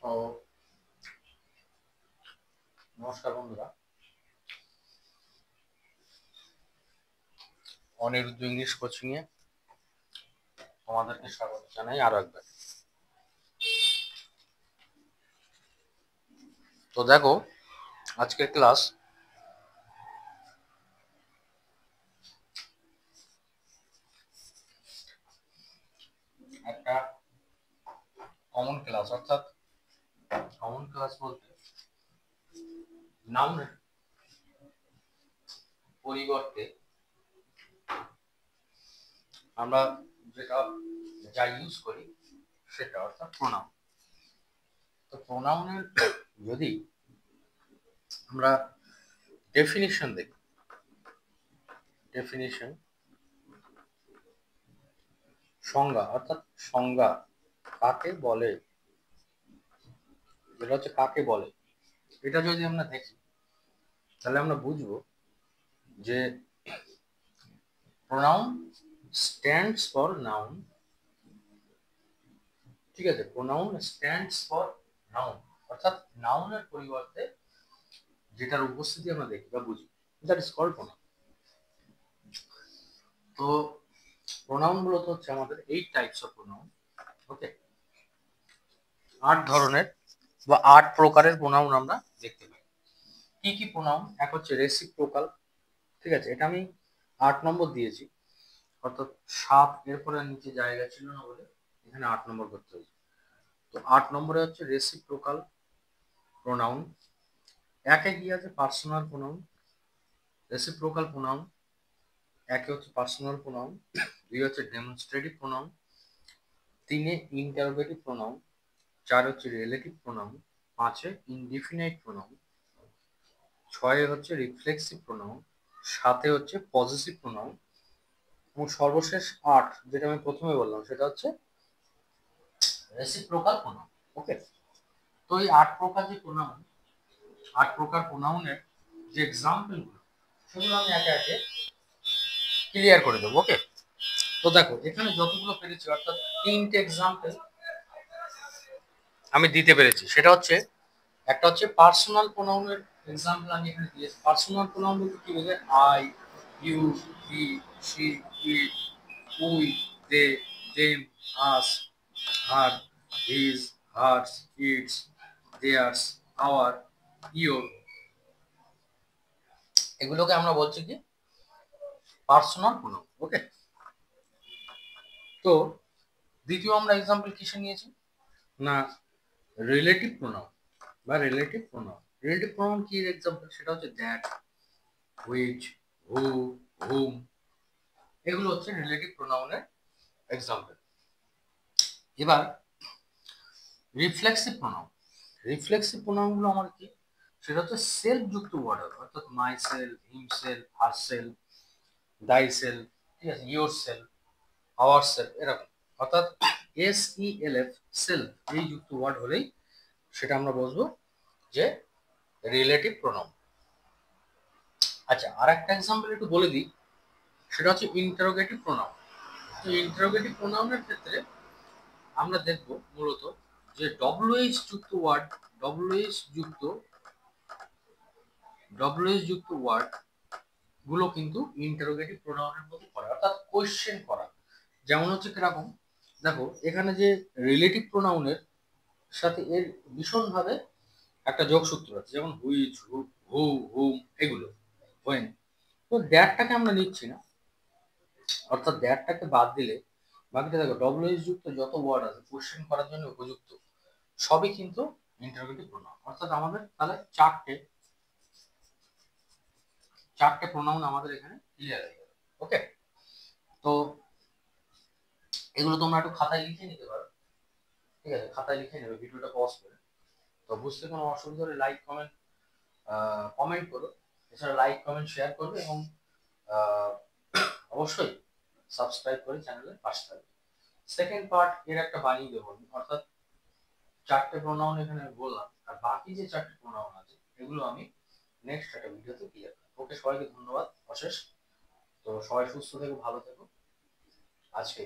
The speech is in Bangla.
ও নমস্কার বন্ধুরা, অনিরুদ্ধ ইংলিশ কোচিং এ তোমাদেরকে স্বাগত জানাই আরো একবার। তো দেখো, আজকের ক্লাস একটা কমন ক্লাস, অর্থাৎ কমন ক্লাস বলতে নাউনের পরিবর্তে আমরা যা ইউজ করি সেটা, অর্থাৎ প্রোনাউন। তো প্রোনাউনের যদি আমরা ডেফিনিশন দেখি, ডেফিনিশন সংজ্ঞা, অর্থাৎ সংজ্ঞা কাকে বলে, যেটা হচ্ছে কাকে বলে, এটা যদি আমরা দেখি তাহলে আমরা বুঝবো যে প্রোনাউন স্ট্যান্ডস ফর নাউন। ঠিক আছে, প্রোনাউন স্ট্যান্ডস ফর নাউন, অর্থাৎ নাউনের পরিবর্তে যেটার উপস্থিতি আমরা দেখি বা বুঝি, দ্যাট ইজ কল্ড প্রোনাউন। তো প্রোনাউন গুলো তো হচ্ছে আমাদের 8 টাইপস অফ প্রোনাউন। ওকে, 8 ধরনের বা 8 প্রকারের প্রোনাউন আমরা দেখতে পাই। কি কি প্রোনাউন? এক হচ্ছে রেসিপ্রোকাল। ঠিক আছে, এটা আমি 8 নম্বর দিয়েছি, অর্থাৎ 7 এরপরে নিচে জায়গা ছিল না বলে এখানে 8 নম্বর করতে হয়েছে। তো 8 নম্বরে হচ্ছে রেসিপ্রোকাল প্রোনাউন। একে কি আছে? Personal pronoun. রেসিপ্রোকাল প্রোনাউন একে হচ্ছে পার্সোনাল প্রোনাউন, 2 হচ্ছে ডেমনস্ট্রেটিভ প্রোনাউন, 3 ইন্টারোগেটিভ প্রোনাউন, 4 হচ্ছে রিলেটিভ প্রোনাউন, 5 ইনডিফিনাইট প্রোনাউন, 6 হচ্ছে রিফ্লেক্সিভ প্রোনাউন, 7 হচ্ছে পজেসিভ প্রোনাউন, এবং সর্বশেষ 8, যেটা আমি প্রথমে বললাম, সেটা হচ্ছে রেসিপ্রোকাল প্রোনাউন। ওকে, তো এই 8 প্রকার যে প্রোনাউন, 8 প্রকার প্রোনাউনের যে এক্সাম্পল গুলো, সেগুলো আমি একে একে ক্লিয়ার করে দেবো। ওকে, তো দেখো এখানে যতগুলো পেরেছি, অর্থাৎ 3টে এক্সাম্পল আমি দিতে পেরেছি। সেটা হচ্ছে, একটা হচ্ছে পার্সোনাল প্রোনাউনের এক্সাম্পল আমি এখানে দিয়েছি। পার্সোনাল প্রোনাউন বলতে কি বোঝায়? I, you, he, she, it, we, they, them, us, her, his, hers, its, theirs, our, your, এগুলোকে আমরা বলছি কি পার্সোনাল প্রোনাউন। ওকে, তো দ্বিতীয় আমরা এক্সাম্পল কিসে নিয়েছি না, রিলেটিভ প্রোনাউন বা রিলেটিভ প্রোনাউন। রিলেটিভ প্রোনাউন কি এক্সাম্পল? সেটা হচ্ছে দ্যাট, হুইচ, হু, হুম, এগুলো হচ্ছে রিলেটিভ প্রোনাউনের এক্সাম্পল। এবার রিফ্লেক্সিভ প্রোনাউন। রিফ্লেক্সিভ প্রোনাউন গুলো আমার কি? সেটা হচ্ছে সেলফ যুক্ত ওয়ার্ড, অর্থাৎ my self, him self, her self, দাই সেলফ, ঠিক আছে, ইয়োর সেলফ, আওয়ার সেলফ, এরকম। অর্থাৎ SELF, সেলফ, এই যুক্ত ওয়ার্ড হলেই সেটা আমরা বুঝবো যে রিলেটিভ প্রোনাউন। আচ্ছা, আর একটা এক্সাম্পল একটু বলে দিই, সেটা হচ্ছে ইন্টারোগেটিভ প্রোনাউন। তো ইন্টারোগেটিভ প্রোনাউনের ক্ষেত্রে আমরা দেখব মূলত যে WH যুক্ত ওয়ার্ড, WH যুক্ত ওয়ার্ড গুলো কিন্তু ইন্টারোগেটিভ প্রোনাউনের মধ্যে পড়ে, অর্থাৎ কোশ্চেন করা। যেমন হচ্ছে কিরকম? দেখো এখানে যে রিলেটিভ প্রোনাউনের সাথে এর ভীষণভাবে একটা যোগসূত্র আছে, যেমন হুইচ, হু, হুম, এগুলো, হোয়েন। তো দ্যাটটাকে আমরা নিচ্ছি না, অর্থাৎ দ্যাটটাকে বাদ দিলে বাকিটা দেখো WH যুক্ত যত ওয়ার্ড আছে কোশ্চেন করার জন্য উপযুক্ত, সবই কিন্তু ইন্টারোগেটিভ প্রোনাউন। অর্থাৎ আমাদের তাহলে চারটে প্রোনাউন আমাদের এখানে ক্লিয়ার হয়ে যাবে। ওকে, তো এগুলো তোমরা একটু খাতায় লিখে নিতে পারো। ঠিক আছে, খাতায় লিখে নেবে ভিডিওটা পজ করে। তো বুঝতে কোনো অসুবিধা হলে লাইক কমেন্ট করো। এছাড়া লাইক কমেন্ট শেয়ার করবে, এবং অবশ্যই সাবস্ক্রাইব করে চ্যানেলের পাশে থাকবে। সেকেন্ড পার্ট এর একটা বানিয়ে দেবো, অর্থাৎ 4টে প্রোনাউন এখানে বললাম, আর বাকি যে 4টে প্রোনাউন আছে এগুলো আমি নেক্সট একটা ভিডিওতে ক্লিয়ার করব। ওকে, সবাইকে ধন্যবাদ অশেষ। তো সবাই সুস্থ থেকো, ভালো থেকো, আজকে